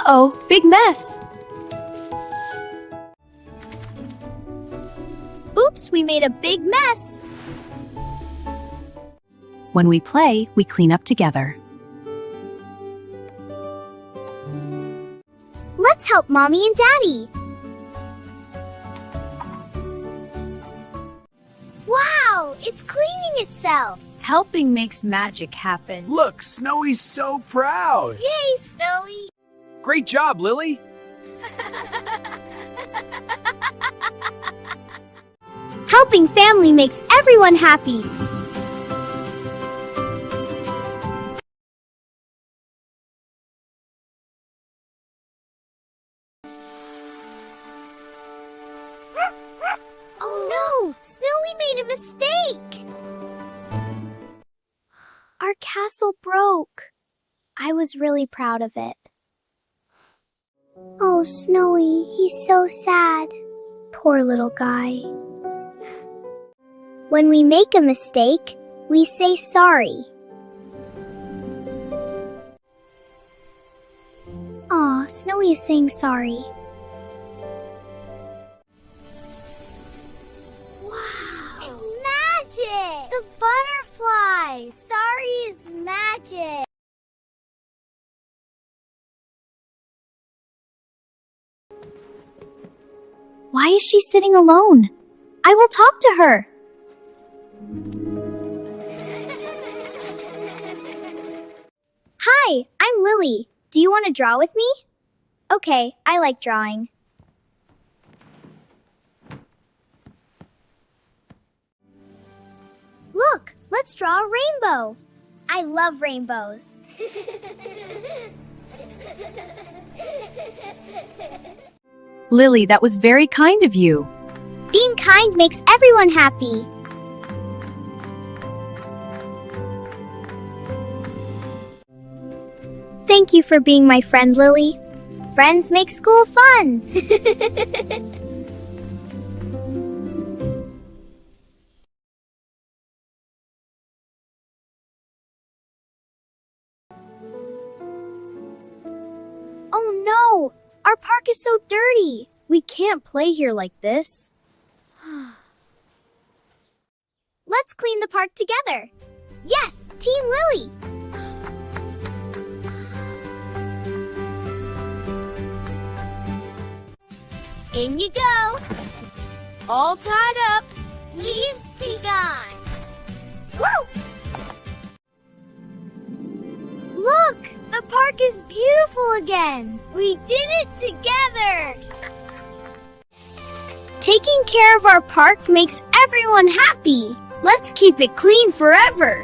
Uh-oh, big mess. Oops, we made a big mess. When we play, we clean up together. Let's help Mommy and Daddy. Wow, it's cleaning itself. Helping makes magic happen. Look, Snowy's so proud. Yay, Snowy. Great job, Lily. Helping family makes everyone happy. Oh no! Snowy made a mistake! Our castle broke. I was really proud of it. Oh, Snowy, he's so sad. Poor little guy. When we make a mistake, we say sorry. Aw, Snowy is saying sorry. Wow! It's magic! The butterflies! Sorry is magic! Why is she sitting alone? I will talk to her. Hi, I'm Lily. Do you want to draw with me? Okay, I like drawing. Look, let's draw a rainbow. I love rainbows. Lily, that was very kind of you. Being kind makes everyone happy. Thank you for being my friend, Lily. Friends make school fun. Oh no! Our park is so dirty. We can't play here like this. Let's clean the park together. Yes, Team Lily. In you go. All tied up. Leaves be gone. Woo! Look, the park is beautiful again. We did it together. Taking care of our park makes everyone happy. Let's keep it clean forever.